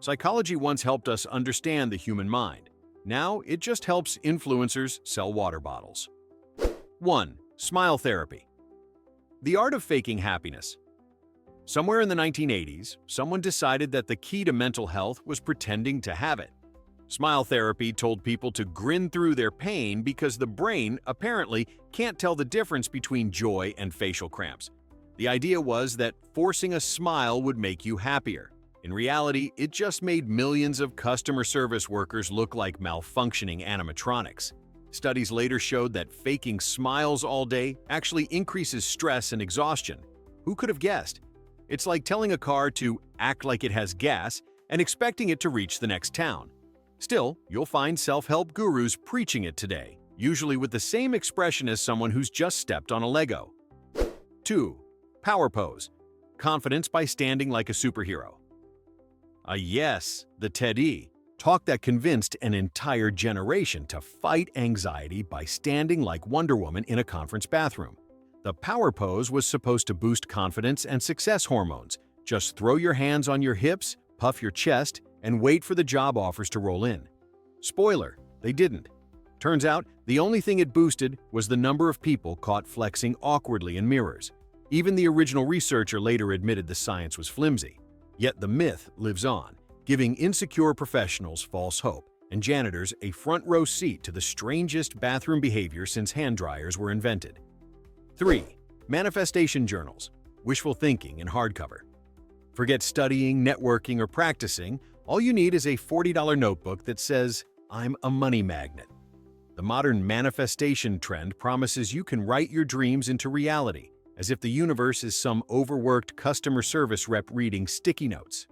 Psychology once helped us understand the human mind. Now it just helps influencers sell water bottles. 1. Smile therapy. The art of faking happiness. Somewhere in the 1980s, someone decided that the key to mental health was pretending to have it. Smile therapy told people to grin through their pain because the brain, apparently, can't tell the difference between joy and facial cramps. The idea was that forcing a smile would make you happier. In reality, it just made millions of customer service workers look like malfunctioning animatronics. Studies later showed that faking smiles all day actually increases stress and exhaustion. Who could have guessed? It's like telling a car to act like it has gas and expecting it to reach the next town. Still, you'll find self-help gurus preaching it today, usually with the same expression as someone who's just stepped on a Lego. 2. Power pose. Confidence by standing like a superhero. Yes, the TED talk that convinced an entire generation to fight anxiety by standing like Wonder Woman in a conference bathroom. The power pose was supposed to boost confidence and success hormones. Just throw your hands on your hips, puff your chest, and wait for the job offers to roll in. Spoiler, they didn't. Turns out, the only thing it boosted was the number of people caught flexing awkwardly in mirrors. Even the original researcher later admitted the science was flimsy. Yet the myth lives on, giving insecure professionals false hope and janitors a front-row seat to the strangest bathroom behavior since hand dryers were invented. 3. Manifestation journals. Wishful thinking in hardcover. Forget studying, networking, or practicing. All you need is a $40 notebook that says, "I'm a money magnet." The modern manifestation trend promises you can write your dreams into reality, as if the universe is some overworked customer service rep reading sticky notes.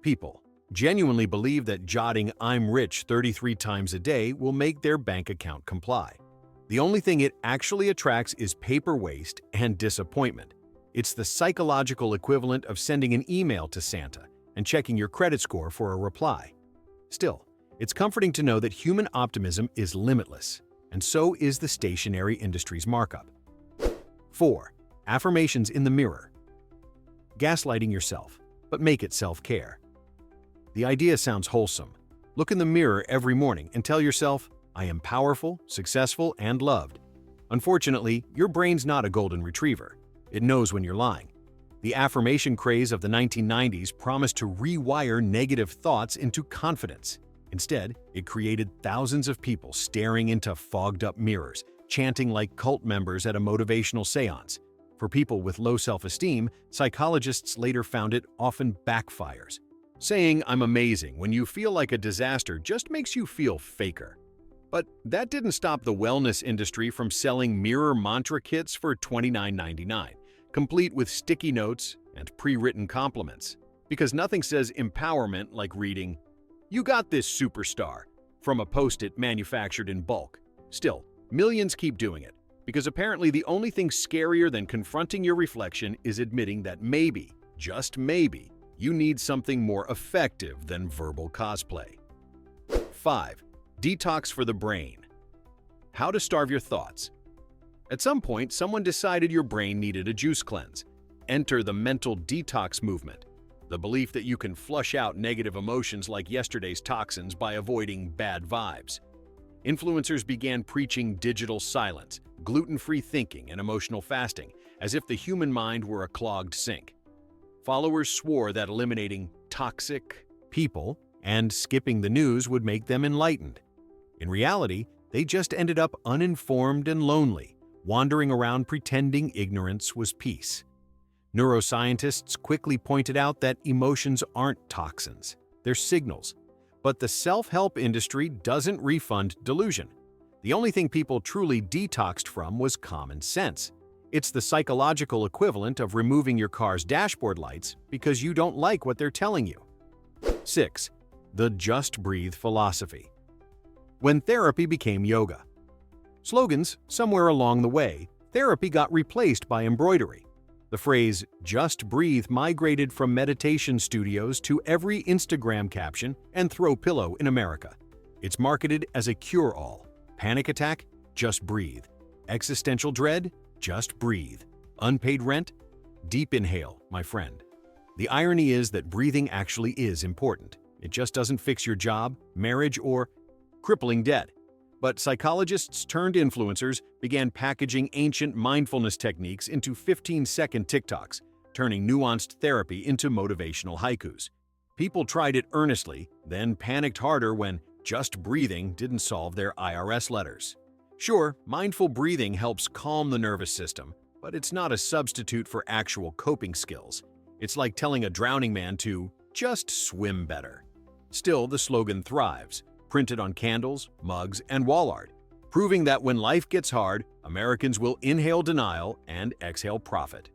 People genuinely believe that jotting "I'm rich" 33 times a day will make their bank account comply. The only thing it actually attracts is paper waste and disappointment. It's the psychological equivalent of sending an email to Santa and checking your credit score for a reply. Still, it's comforting to know that human optimism is limitless, and so is the stationery industry's markup. 4. Affirmations in the mirror. Gaslighting yourself, but make it self-care. The idea sounds wholesome. Look in the mirror every morning and tell yourself, "I am powerful, successful, and loved." Unfortunately, your brain's not a golden retriever. It knows when you're lying. The affirmation craze of the 1990s promised to rewire negative thoughts into confidence. Instead, it created thousands of people staring into fogged-up mirrors, chanting like cult members at a motivational seance. For people with low self-esteem, psychologists later found it often backfires. Saying "I'm amazing" when you feel like a disaster just makes you feel faker. But that didn't stop the wellness industry from selling mirror mantra kits for $29.99, complete with sticky notes and pre-written compliments. Because nothing says empowerment like reading, "You got this, superstar," from a post-it manufactured in bulk. Still, millions keep doing it, because apparently the only thing scarier than confronting your reflection is admitting that maybe, just maybe, you need something more effective than verbal cosplay. 5. Detox for the brain. How to starve your thoughts. At some point, someone decided your brain needed a juice cleanse. Enter the mental detox movement, the belief that you can flush out negative emotions like yesterday's toxins by avoiding bad vibes. Influencers began preaching digital silence, gluten-free thinking, and emotional fasting, as if the human mind were a clogged sink. Followers swore that eliminating toxic people and skipping the news would make them enlightened. In reality, they just ended up uninformed and lonely, wandering around pretending ignorance was peace. Neuroscientists quickly pointed out that emotions aren't toxins, they're signals. But the self-help industry doesn't refund delusion. The only thing people truly detoxed from was common sense. It's the psychological equivalent of removing your car's dashboard lights because you don't like what they're telling you. 6. The Just Breathe philosophy. When therapy became yoga. Slogans, somewhere along the way, therapy got replaced by embroidery. The phrase "just breathe" migrated from meditation studios to every Instagram caption and throw pillow in America. It's marketed as a cure-all. Panic attack? Just breathe. Existential dread? Just breathe. Unpaid rent? Deep inhale, my friend. The irony is that breathing actually is important. It just doesn't fix your job, marriage, or crippling debt. But psychologists turned influencers began packaging ancient mindfulness techniques into 15-second TikToks, turning nuanced therapy into motivational haikus. People tried it earnestly, then panicked harder when just breathing didn't solve their IRS letters. Sure, mindful breathing helps calm the nervous system, but it's not a substitute for actual coping skills. It's like telling a drowning man to just swim better. Still, the slogan thrives, printed on candles, mugs, and wall art, proving that when life gets hard, Americans will inhale denial and exhale profit.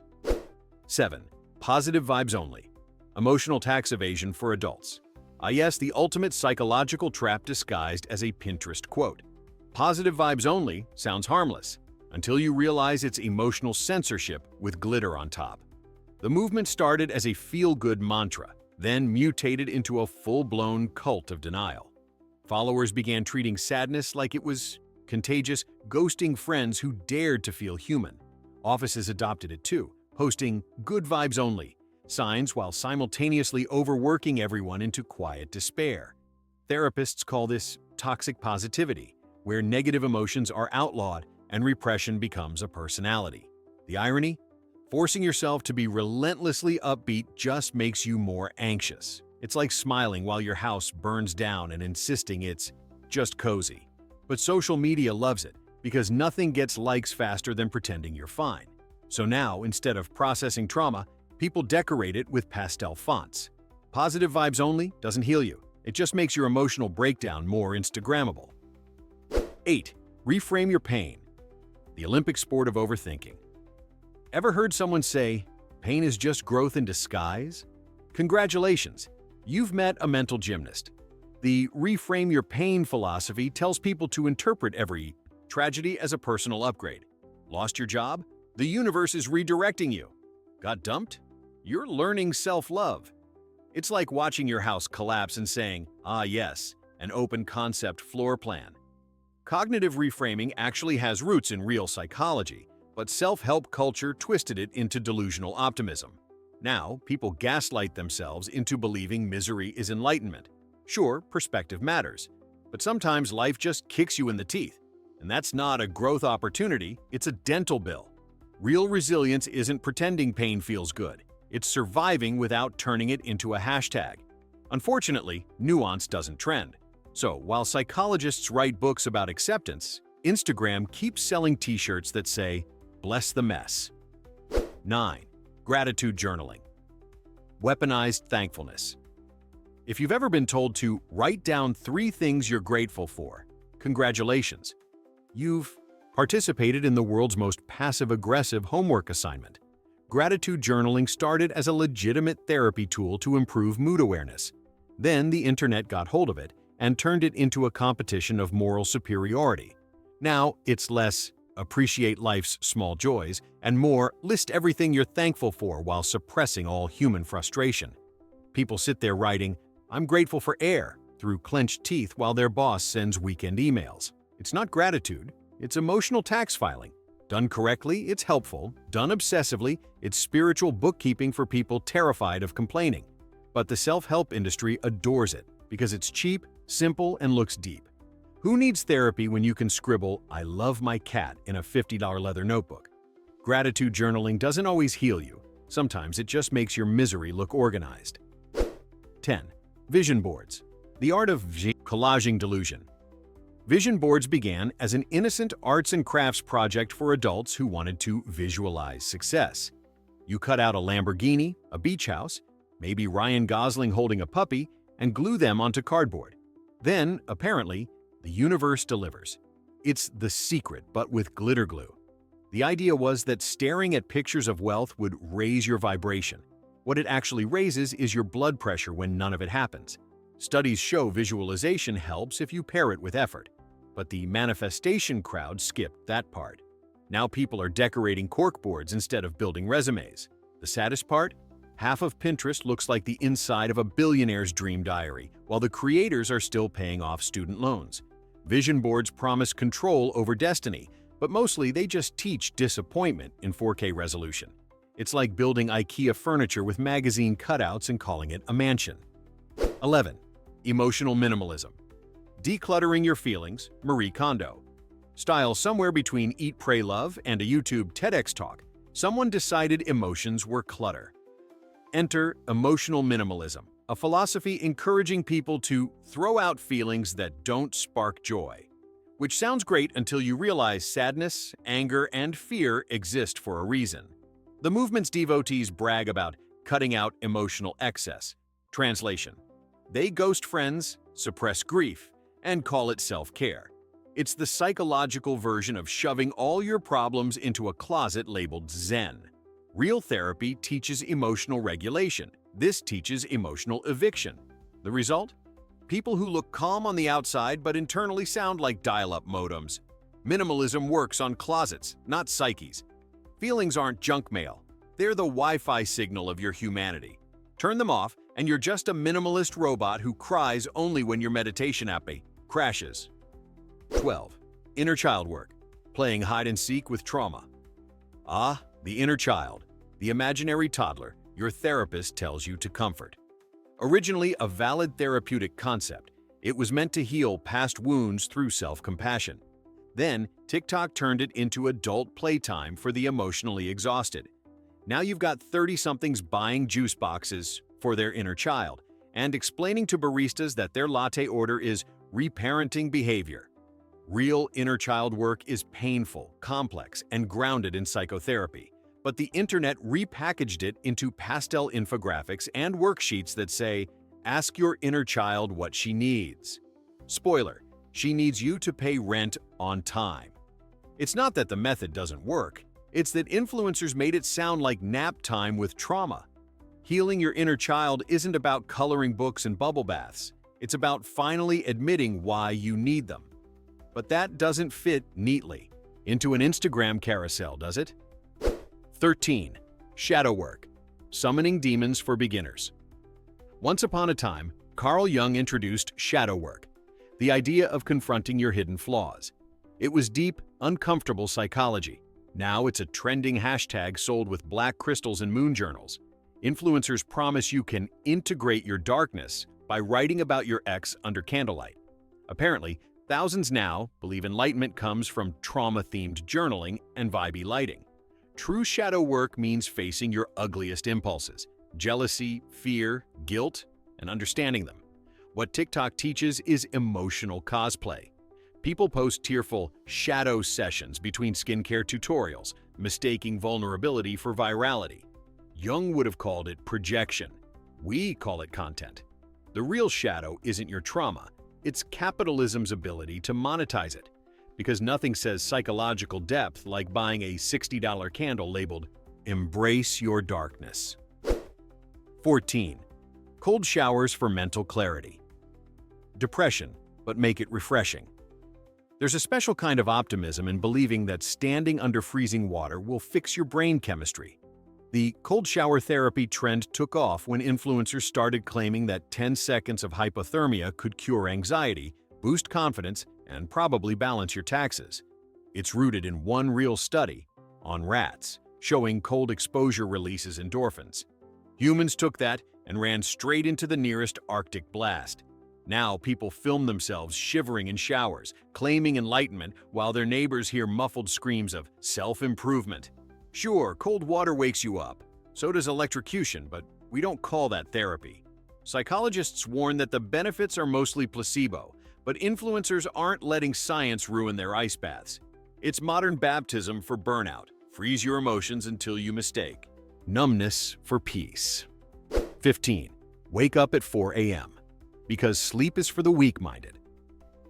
7. Positive vibes only. Emotional tax evasion for adults. Yes, the ultimate psychological trap disguised as a Pinterest quote. Positive vibes only sounds harmless, until you realize it's emotional censorship with glitter on top. The movement started as a feel-good mantra, then mutated into a full-blown cult of denial. Followers began treating sadness like it was contagious, ghosting friends who dared to feel human. Offices adopted it too, posting "good vibes only" signs while simultaneously overworking everyone into quiet despair. Therapists call this toxic positivity, where negative emotions are outlawed and repression becomes a personality. The irony? Forcing yourself to be relentlessly upbeat just makes you more anxious. It's like smiling while your house burns down and insisting it's just cozy. But social media loves it because nothing gets likes faster than pretending you're fine. So now, instead of processing trauma, people decorate it with pastel fonts. Positive vibes only doesn't heal you. It just makes your emotional breakdown more Instagrammable. 8. Reframe your pain. The Olympic sport of overthinking. Ever heard someone say, pain is just growth in disguise? Congratulations, you've met a mental gymnast. The reframe your pain philosophy tells people to interpret every tragedy as a personal upgrade. Lost your job? The universe is redirecting you. Got dumped? You're learning self-love. It's like watching your house collapse and saying, ah yes, an open concept floor plan. Cognitive reframing actually has roots in real psychology, but self-help culture twisted it into delusional optimism. Now, people gaslight themselves into believing misery is enlightenment. Sure, perspective matters, but sometimes life just kicks you in the teeth. And that's not a growth opportunity, it's a dental bill. Real resilience isn't pretending pain feels good. It's surviving without turning it into a hashtag. Unfortunately, nuance doesn't trend. So, while psychologists write books about acceptance, Instagram keeps selling t-shirts that say, "Bless the mess." 9. Gratitude journaling. Weaponized thankfulness. If you've ever been told to write down 3 things you're grateful for, congratulations. You've participated in the world's most passive-aggressive homework assignment. Gratitude journaling started as a legitimate therapy tool to improve mood awareness. Then the internet got hold of it and turned it into a competition of moral superiority. Now it's less appreciate life's small joys and more list everything you're thankful for while suppressing all human frustration. People sit there writing, "I'm grateful for air," through clenched teeth while their boss sends weekend emails. It's not gratitude, it's emotional tax filing. Done correctly, it's helpful. Done obsessively, it's spiritual bookkeeping for people terrified of complaining. But the self-help industry adores it because it's cheap, simple, and looks deep. Who needs therapy when you can scribble, "I love my cat" in a $50 leather notebook? Gratitude journaling doesn't always heal you. Sometimes it just makes your misery look organized. 10. Vision boards. The art of collaging delusion. Vision boards began as an innocent arts and crafts project for adults who wanted to visualize success. You cut out a Lamborghini, a beach house, maybe Ryan Gosling holding a puppy, and glue them onto cardboard. Then, apparently, the universe delivers. It's The Secret, but with glitter glue. The idea was that staring at pictures of wealth would raise your vibration. What it actually raises is your blood pressure when none of it happens. Studies show visualization helps if you pair it with effort. But the manifestation crowd skipped that part. Now people are decorating corkboards instead of building resumes. The saddest part? Half of Pinterest looks like the inside of a billionaire's dream diary, while the creators are still paying off student loans. Vision boards promise control over destiny, but mostly they just teach disappointment in 4K resolution. It's like building IKEA furniture with magazine cutouts and calling it a mansion. 11. Emotional minimalism. Decluttering your feelings, Marie Kondo. Style somewhere between Eat, Pray, Love and a YouTube TEDx talk, someone decided emotions were clutter. Enter emotional minimalism, a philosophy encouraging people to throw out feelings that don't spark joy. Which sounds great until you realize sadness, anger, and fear exist for a reason. The movement's devotees brag about cutting out emotional excess. Translation: they ghost friends, suppress grief, and call it self-care. It's the psychological version of shoving all your problems into a closet labeled Zen. Real therapy teaches emotional regulation. This teaches emotional eviction. The result? People who look calm on the outside but internally sound like dial-up modems. Minimalism works on closets, not psyches. Feelings aren't junk mail. They're the Wi-Fi signal of your humanity. Turn them off, and you're just a minimalist robot who cries only when your meditation app crashes. 12. Inner child work. Playing hide-and-seek with trauma. Ah, the inner child, the imaginary toddler your therapist tells you to comfort. Originally a valid therapeutic concept, it was meant to heal past wounds through self-compassion. Then, TikTok turned it into adult playtime for the emotionally exhausted. Now you've got 30-somethings buying juice boxes for their inner child and explaining to baristas that their latte order is reparenting behavior. Real inner child work is painful, complex, and grounded in psychotherapy. But the internet repackaged it into pastel infographics and worksheets that say, "Ask your inner child what she needs." Spoiler, she needs you to pay rent on time. It's not that the method doesn't work, it's that influencers made it sound like nap time with trauma. Healing your inner child isn't about coloring books and bubble baths. It's about finally admitting why you need them. But that doesn't fit neatly into an Instagram carousel, does it? 13. Shadow work. Summoning demons for beginners. Once upon a time, Carl Jung introduced shadow work, the idea of confronting your hidden flaws. It was deep, uncomfortable psychology. Now it's a trending hashtag sold with black crystals and moon journals. Influencers promise you can integrate your darkness by writing about your ex under candlelight. Apparently, thousands now believe enlightenment comes from trauma-themed journaling and vibey lighting. True shadow work means facing your ugliest impulses, jealousy, fear, guilt, and understanding them. What TikTok teaches is emotional cosplay. People post tearful shadow sessions between skincare tutorials, mistaking vulnerability for virality. Jung would have called it projection. We call it content. The real shadow isn't your trauma, it's capitalism's ability to monetize it. Because nothing says psychological depth like buying a $60 candle labeled, "Embrace your darkness." 14. Cold showers for mental clarity. Depression, but make it refreshing. There's a special kind of optimism in believing that standing under freezing water will fix your brain chemistry. The cold shower therapy trend took off when influencers started claiming that 10 seconds of hypothermia could cure anxiety, boost confidence, and probably balance your taxes. It's rooted in one real study on rats, showing cold exposure releases endorphins. Humans took that and ran straight into the nearest Arctic blast. Now people film themselves shivering in showers, claiming enlightenment while their neighbors hear muffled screams of self-improvement. Sure, cold water wakes you up. So does electrocution, but we don't call that therapy. Psychologists warn that the benefits are mostly placebo, but influencers aren't letting science ruin their ice baths. It's modern baptism for burnout. Freeze your emotions until you mistake numbness for peace. 15. Wake up at 4 a.m. Because sleep is for the weak-minded.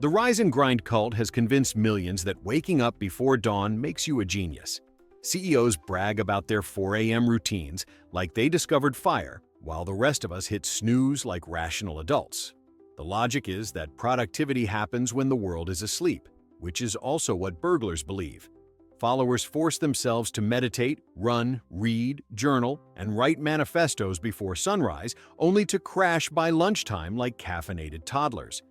The rise and grind cult has convinced millions that waking up before dawn makes you a genius. CEOs brag about their 4 a.m. routines like they discovered fire, while the rest of us hit snooze like rational adults. The logic is that productivity happens when the world is asleep, which is also what burglars believe. Followers force themselves to meditate, run, read, journal, and write manifestos before sunrise, only to crash by lunchtime like caffeinated toddlers.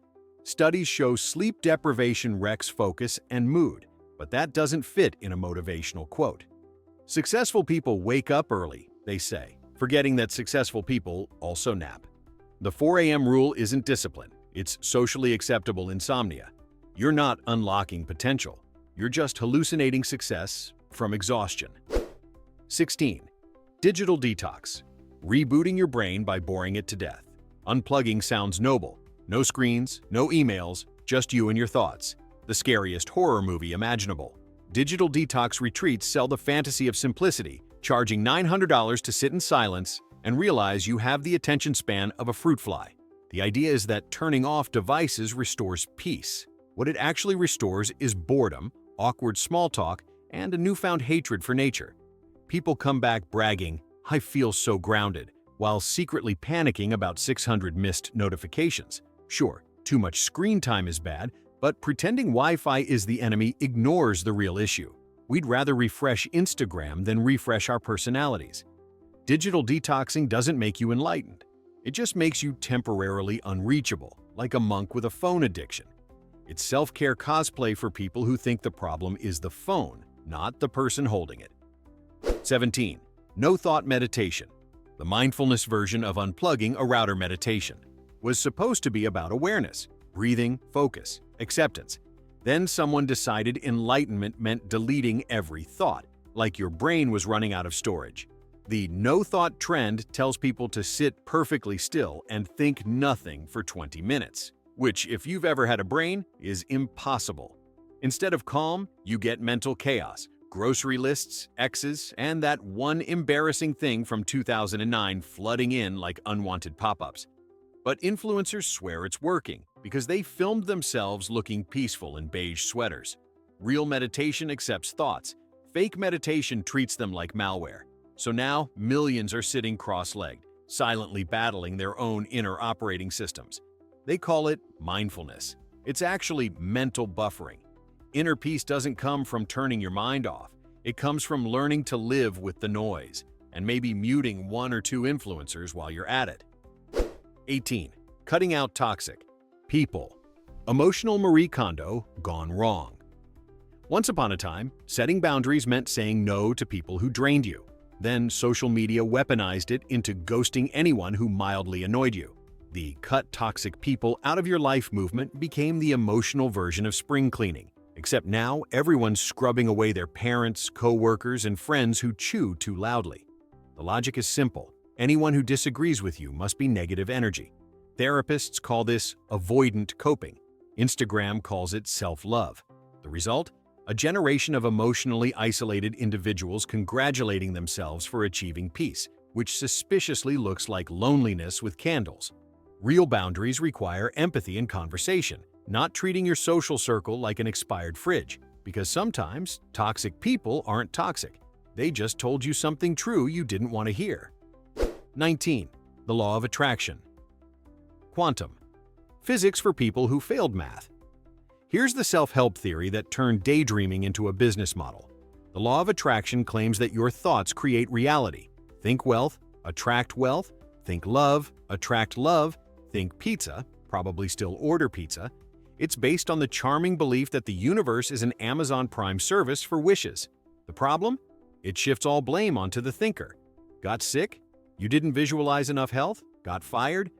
Studies show sleep deprivation wrecks focus and mood, but that doesn't fit in a motivational quote. Successful people wake up early, they say, forgetting that successful people also nap. The 4 a.m. rule isn't discipline, it's socially acceptable insomnia. You're not unlocking potential, you're just hallucinating success from exhaustion. 16. Digital detox. Rebooting your brain by boring it to death. Unplugging sounds noble. No screens, no emails, just you and your thoughts. The scariest horror movie imaginable. Digital detox retreats sell the fantasy of simplicity, charging $900 to sit in silence and realize you have the attention span of a fruit fly. The idea is that turning off devices restores peace. What it actually restores is boredom, awkward small talk, and a newfound hatred for nature. People come back bragging, "I feel so grounded," while secretly panicking about 600 missed notifications. Sure, too much screen time is bad, but pretending Wi-Fi is the enemy ignores the real issue. We'd rather refresh Instagram than refresh our personalities. Digital detoxing doesn't make you enlightened. It just makes you temporarily unreachable, like a monk with a phone addiction. It's self-care cosplay for people who think the problem is the phone, not the person holding it. 17. No-thought meditation. The mindfulness version of unplugging a router meditation was supposed to be about awareness, breathing, focus, acceptance. Then someone decided enlightenment meant deleting every thought, like your brain was running out of storage. The no-thought trend tells people to sit perfectly still and think nothing for 20 minutes, which, if you've ever had a brain, is impossible. Instead of calm, you get mental chaos, grocery lists, X's, and that one embarrassing thing from 2009 flooding in like unwanted pop-ups. But influencers swear it's working because they filmed themselves looking peaceful in beige sweaters. Real meditation accepts thoughts. Fake meditation treats them like malware. So now, millions are sitting cross-legged, silently battling their own inner operating systems. They call it mindfulness. It's actually mental buffering. Inner peace doesn't come from turning your mind off. It comes from learning to live with the noise, and maybe muting 1 or 2 influencers while you're at it. 18. Cutting out toxic people. Emotional Marie Kondo gone wrong. Once upon a time, setting boundaries meant saying no to people who drained you. Then social media weaponized it into ghosting anyone who mildly annoyed you. The cut toxic people out of your life movement became the emotional version of spring cleaning, except now everyone's scrubbing away their parents, co-workers, and friends who chew too loudly. The logic is simple. Anyone who disagrees with you must be negative energy. Therapists call this avoidant coping. Instagram calls it self-love. The result? A generation of emotionally isolated individuals congratulating themselves for achieving peace, which suspiciously looks like loneliness with candles. Real boundaries require empathy and conversation, not treating your social circle like an expired fridge, because sometimes toxic people aren't toxic. They just told you something true you didn't want to hear. 19. The law of attraction. Quantum. Physics for people who failed math. Here's the self-help theory that turned daydreaming into a business model. The law of attraction claims that your thoughts create reality. Think wealth, attract wealth. Think love, attract love. Think pizza, probably still order pizza. It's based on the charming belief that the universe is an Amazon Prime service for wishes. The problem? It shifts all blame onto the thinker. Got sick? You didn't visualize enough health? Got fired?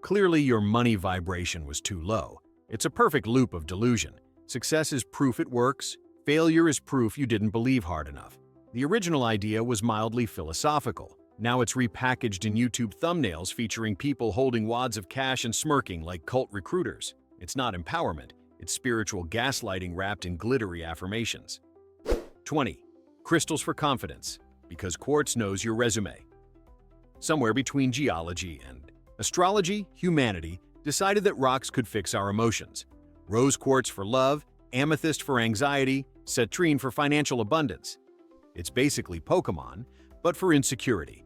Clearly your money vibration was too low. It's a perfect loop of delusion. Success is proof it works. Failure is proof you didn't believe hard enough. The original idea was mildly philosophical. Now it's repackaged in YouTube thumbnails featuring people holding wads of cash and smirking like cult recruiters. It's not empowerment. It's spiritual gaslighting wrapped in glittery affirmations. 20. Crystals for confidence. Because quartz knows your resume. Somewhere between geology and astrology, humanity decided that rocks could fix our emotions. Rose quartz for love, amethyst for anxiety, citrine for financial abundance. It's basically Pokemon, but for insecurity.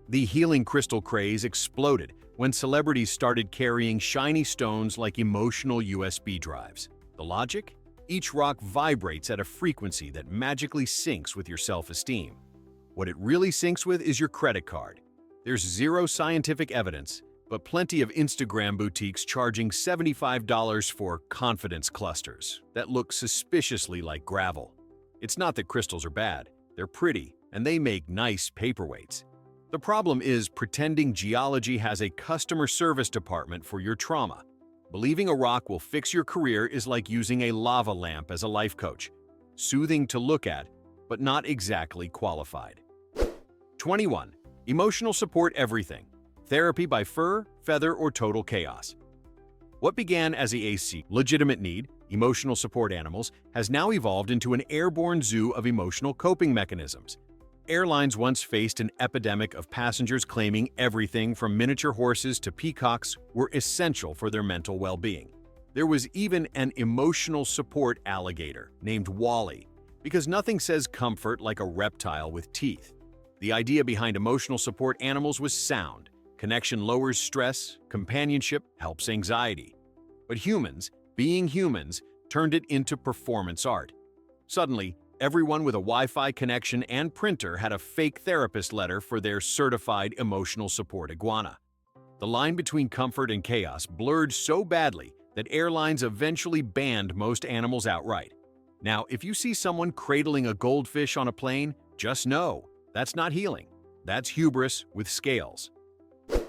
The healing crystal craze exploded when celebrities started carrying shiny stones like emotional USB drives. The logic? Each rock vibrates at a frequency that magically syncs with your self-esteem. What it really syncs with is your credit card. There's zero scientific evidence, but plenty of Instagram boutiques charging $75 for confidence clusters that look suspiciously like gravel. It's not that crystals are bad, they're pretty, and they make nice paperweights. The problem is pretending geology has a customer service department for your trauma. Believing a rock will fix your career is like using a lava lamp as a life coach. Soothing to look at, but not exactly qualified. 21. Emotional support everything. Therapy by fur, feather, or total chaos. What began as a legitimate need, emotional support animals, has now evolved into an airborne zoo of emotional coping mechanisms. Airlines once faced an epidemic of passengers claiming everything from miniature horses to peacocks were essential for their mental well-being. There was even an emotional support alligator named Wally, because nothing says comfort like a reptile with teeth. The idea behind emotional support animals was sound. Connection lowers stress, companionship helps anxiety. But humans, being humans, turned it into performance art. Suddenly, everyone with a Wi-Fi connection and printer had a fake therapist letter for their certified emotional support iguana. The line between comfort and chaos blurred so badly that airlines eventually banned most animals outright. Now, if you see someone cradling a goldfish on a plane, just know that's not healing. That's hubris with scales.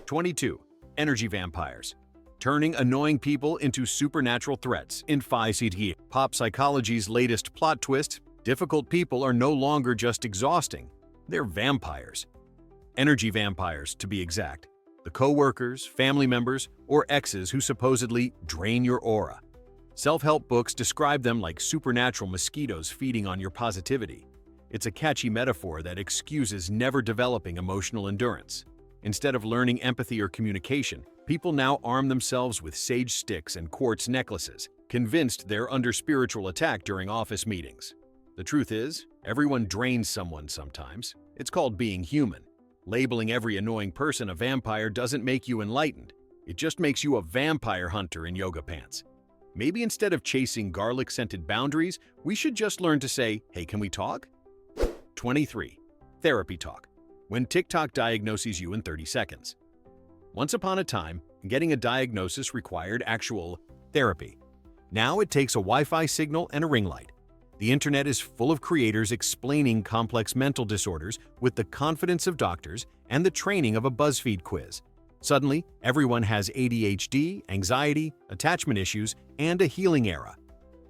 22. Energy vampires. Turning annoying people into supernatural threats in 5 Pop psychology's latest plot twist: difficult people are no longer just exhausting, they're vampires. Energy vampires, to be exact. The co-workers, family members, or exes who supposedly drain your aura. Self-help books describe them like supernatural mosquitoes feeding on your positivity. It's a catchy metaphor that excuses never developing emotional endurance. Instead of learning empathy or communication, people now arm themselves with sage sticks and quartz necklaces, convinced they're under spiritual attack during office meetings. The truth is, everyone drains someone sometimes. It's called being human. Labeling every annoying person a vampire doesn't make you enlightened. It just makes you a vampire hunter in yoga pants. Maybe instead of chasing garlic-scented boundaries, we should just learn to say, "Hey, can we talk?" 23. Therapy talk. When TikTok diagnoses you in 30 seconds. Once upon a time, getting a diagnosis required actual therapy. Now it takes a Wi-Fi signal and a ring light. The internet is full of creators explaining complex mental disorders with the confidence of doctors and the training of a BuzzFeed quiz. Suddenly, everyone has ADHD, anxiety, attachment issues, and a healing era.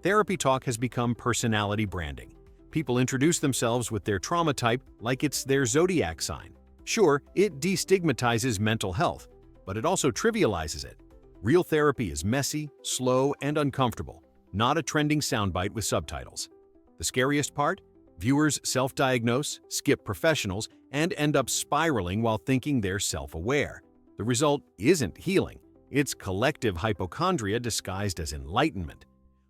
Therapy talk has become personality branding. People introduce themselves with their trauma type like it's their zodiac sign. Sure, it destigmatizes mental health, but it also trivializes it. Real therapy is messy, slow, and uncomfortable, not a trending soundbite with subtitles. The scariest part? Viewers self-diagnose, skip professionals, and end up spiraling while thinking they're self-aware. The result isn't healing. It's collective hypochondria disguised as enlightenment.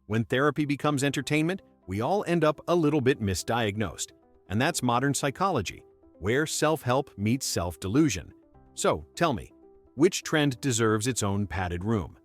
When therapy becomes entertainment, we all end up a little bit misdiagnosed. And that's modern psychology, where self-help meets self-delusion. So, tell me, which trend deserves its own padded room?